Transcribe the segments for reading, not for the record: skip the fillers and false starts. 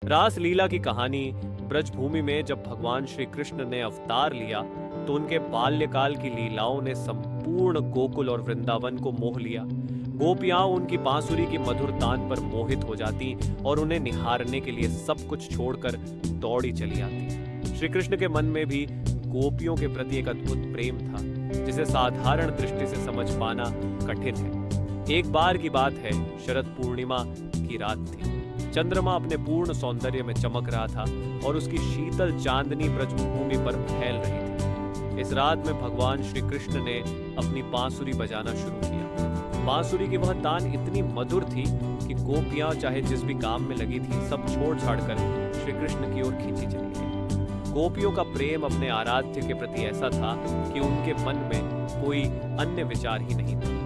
रास लीला की कहानी ब्रजभूमि में जब भगवान श्री कृष्ण ने अवतार लिया तो उनके बाल्यकाल की लीलाओं ने संपूर्ण गोकुल और वृंदावन को मोह लिया। गोपियां उनकी बांसुरी की मधुर तान पर मोहित हो जाती और उन्हें निहारने के लिए सब कुछ छोड़कर दौड़ी चली आती। श्री कृष्ण के मन में भी गोपियों के प्रति एक अद्भुत प्रेम था जिसे साधारण दृष्टि से समझ पाना कठिन है। एक बार की बात है, शरद पूर्णिमा की रात थी। चंद्रमा अपने पूर्ण सौंदर्य में चमक रहा था और उसकी शीतल चांदनी ब्रजभूमि पर फैल रही थी। इस रात में भगवान श्री कृष्ण ने अपनी बांसुरी बजाना शुरू किया। बांसुरी की वह तान इतनी मधुर थी कि गोपियां चाहे जिस भी काम में लगी थी सब छोड़ छाड़कर श्री कृष्ण की ओर खींची चली गई। गोपियों का प्रेम अपने आराध्य के प्रति ऐसा था कि उनके मन में कोई अन्य विचार ही नहीं था।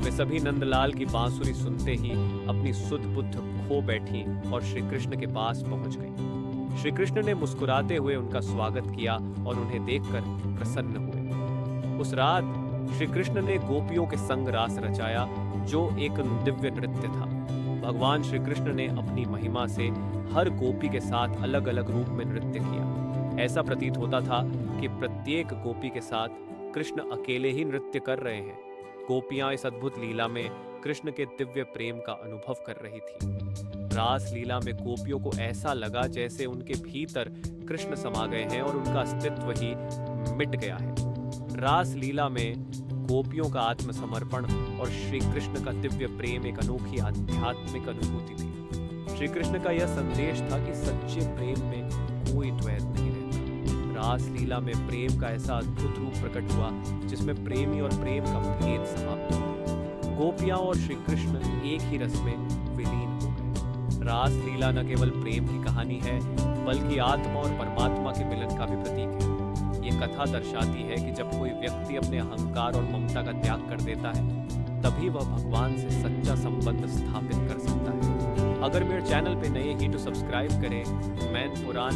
वे सभी नंदलाल की बांसुरी सुनते ही अपनी सुध बुद्ध खो बैठी और श्री कृष्ण के पास पहुंच गई। श्री कृष्ण ने मुस्कुराते हुए उनका स्वागत किया और उन्हें देखकर प्रसन्न हुए। उस रात श्री कृष्ण ने गोपियों के संग रास रचाया जो एक दिव्य नृत्य था। भगवान श्री कृष्ण ने अपनी महिमा से हर गोपी के साथ अलग अलग रूप में नृत्य किया। ऐसा प्रतीत होता था कि प्रत्येक गोपी के साथ कृष्ण अकेले ही नृत्य कर रहे हैं। गोपियां इस अद्भुत लीला में कृष्ण के दिव्य प्रेम का अनुभव कर रही थी। रास लीला में गोपियों को ऐसा लगा जैसे उनके भीतर कृष्ण समा गए हैं और उनका अस्तित्व ही मिट गया है। रास लीला में गोपियों का आत्मसमर्पण और श्री कृष्ण का दिव्य प्रेम एक अनोखी आध्यात्मिक अनुभूति थी। श्री कृष्ण का यह संदेश था कि सच्चे प्रेम में कोई द्वैत नहीं रहता। रास लीला में प्रेम का ऐसा अद्भुत रूप प्रकट हुआ जिसमें प्रेमी और प्रेम का भेद समाप्त हुआ। गोपियां और श्री कृष्ण एक ही रस में विलीन हो गए। रास लीला न केवल प्रेम की कहानी है बल्कि आत्मा और परमात्मा के मिलन का भी प्रतीक है। ये कथा दर्शाती है कि जब कोई व्यक्ति अपने अहंकार और ममता का त्याग कर देता है तभी वह भगवान से सच्चा संबंध स्थापित कर सकता है। अगर मेरे चैनल पे नए ही तो सब्सक्राइब करें। मैं पुराने